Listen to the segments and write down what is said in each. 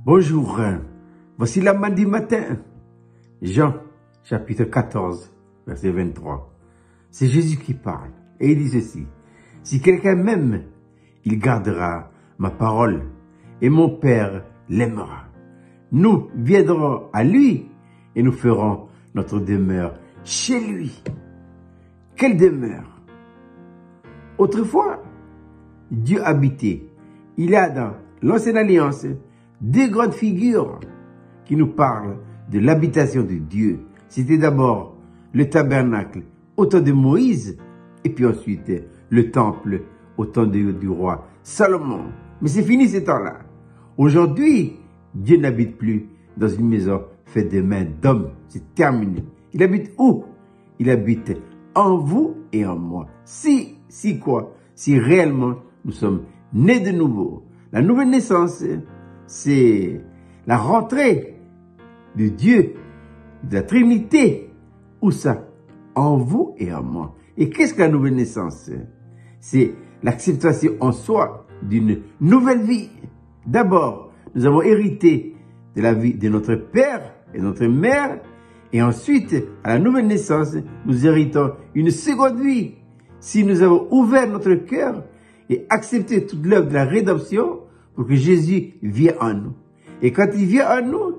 Bonjour, voici la manne du matin. Jean, chapitre 14, verset 23. C'est Jésus qui parle et il dit ceci. Si quelqu'un m'aime, il gardera ma parole et mon Père l'aimera. Nous viendrons à lui et nous ferons notre demeure chez lui. Quelle demeure? Autrefois, Dieu habitait. Il y a dans l'Ancienne Alliance deux grandes figures qui nous parlent de l'habitation de Dieu. C'était d'abord le tabernacle au temps de Moïse et puis ensuite le temple au temps du roi Salomon. Mais c'est fini ce temps-là. Aujourd'hui, Dieu n'habite plus dans une maison faite de mains d'hommes. C'est terminé. Il habite où? Il habite en vous et en moi. Si quoi? Si réellement nous sommes nés de nouveau. La nouvelle naissance, c'est la rentrée de Dieu, de la Trinité. Où ça? En vous et en moi. Et qu'est-ce que la nouvelle naissance? C'est l'acceptation en soi d'une nouvelle vie. D'abord, nous avons hérité de la vie de notre père et de notre mère. Et ensuite, à la nouvelle naissance, nous héritons une seconde vie. Si nous avons ouvert notre cœur et accepté toute l'œuvre de la rédemption pour que Jésus vienne en nous. Et quand il vient en nous,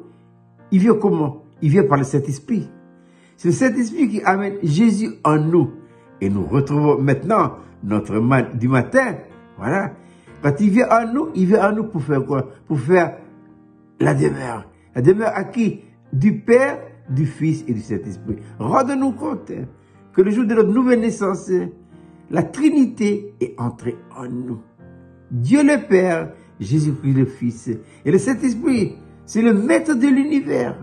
il vient comment? Il vient par le Saint-Esprit. C'est le Saint-Esprit qui amène Jésus en nous. Et nous retrouvons maintenant notre manne du matin. Voilà. Quand il vient en nous pour faire quoi? Pour faire la demeure. La demeure à qui? Du Père, du Fils et du Saint-Esprit. Rendez-nous compte que le jour de notre nouvelle naissance, la Trinité est entrée en nous. Dieu le Père, Jésus-Christ le Fils et le Saint-Esprit, c'est le maître de l'univers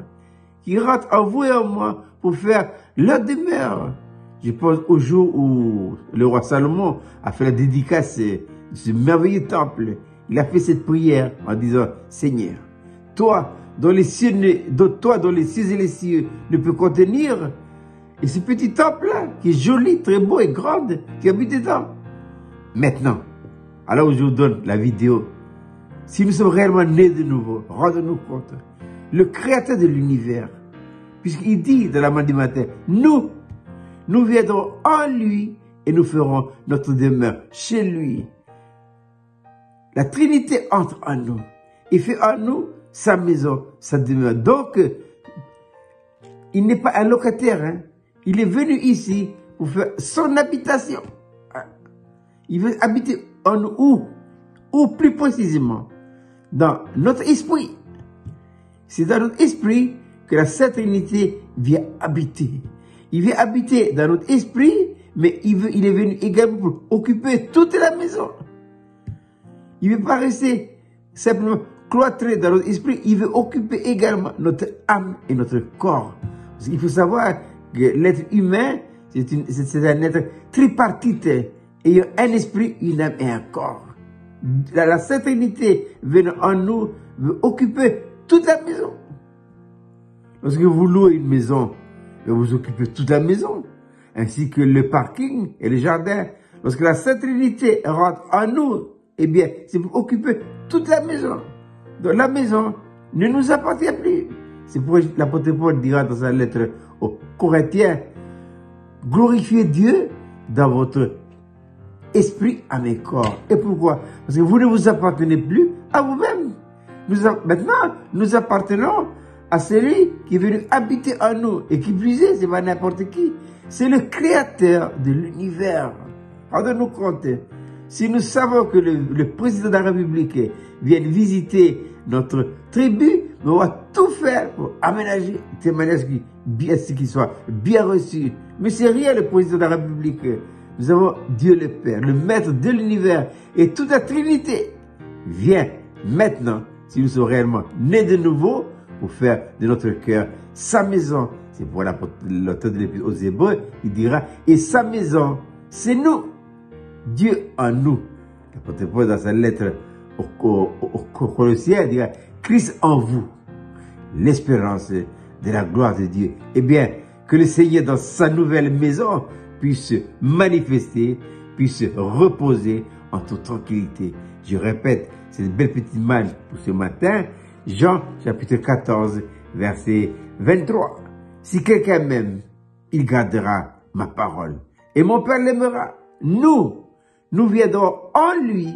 qui rentre en vous et en moi pour faire leur demeure. Je pense au jour où le roi Salomon a fait la dédicace de ce merveilleux temple. Il a fait cette prière en disant, Seigneur, toi dont les cieux et les cieux ne peuvent contenir, et ce petit temple-là, qui est joli, très beau et grand, qui habite dedans. Maintenant, alors où je vous donne la vidéo, si nous sommes réellement nés de nouveau, rendez-nous compte, le créateur de l'univers, puisqu'il dit dans la manne du matin, nous viendrons en lui et nous ferons notre demeure chez lui. La Trinité entre en nous et fait en nous sa maison, sa demeure. Donc, il n'est pas un locataire, hein. Il est venu ici pour faire son habitation. Il veut habiter en nous. Ou plus précisément, dans notre esprit. C'est dans notre esprit que la Sainte Trinité vient habiter. Il vient habiter dans notre esprit, mais il est venu également pour occuper toute la maison. Il ne veut pas rester simplement cloîtré dans notre esprit, il veut occuper également notre âme et notre corps. Parce qu'il faut savoir que l'être humain, c'est un être tripartite, ayant un esprit, une âme et un corps. La Sainte Trinité venant en nous veut occuper toute la maison. Lorsque vous louez une maison, vous occupez toute la maison, ainsi que le parking et le jardin. Lorsque la Sainte Trinité rentre en nous, eh bien, c'est pour occuper toute la maison. Donc la maison ne nous appartient plus. C'est pourquoi l'apôtre Paul dira dans sa lettre aux Corinthiens, glorifiez Dieu dans votre esprit, âme et corps. Et pourquoi? Parce que vous ne vous appartenez plus à vous-même. Maintenant, nous appartenons à celui qui est venu habiter en nous. Et qui plus est, c'est pas n'importe qui. C'est le créateur de l'univers. Rendez-nous compte. Si nous savons que le président de la République vient visiter notre tribu, on va tout faire pour aménager de manière à ce qu'il soit bien reçu. Mais c'est rien le président de la République. Nous avons Dieu le Père, le maître de l'univers et toute la Trinité vient maintenant, si nous sommes réellement nés de nouveau, pour faire de notre cœur sa maison. C'est pour l'auteur de l'Épître aux Hébreux, il dira, et sa maison, c'est nous. Dieu en nous. L'apôtre Paul dans sa lettre aux Colossiens dira, Christ en vous, l'espérance de la gloire de Dieu. Eh bien, que le Seigneur dans sa nouvelle maison puisse se manifester, puisse se reposer en toute tranquillité. Je répète, c'est une belle petite manne pour ce matin. Jean chapitre 14, verset 23. Si quelqu'un m'aime, il gardera ma parole. Et mon Père l'aimera. Nous viendrons en lui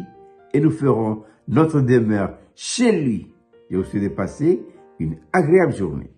et nous ferons notre demeure chez lui. Et vous souhaitez passer une agréable journée.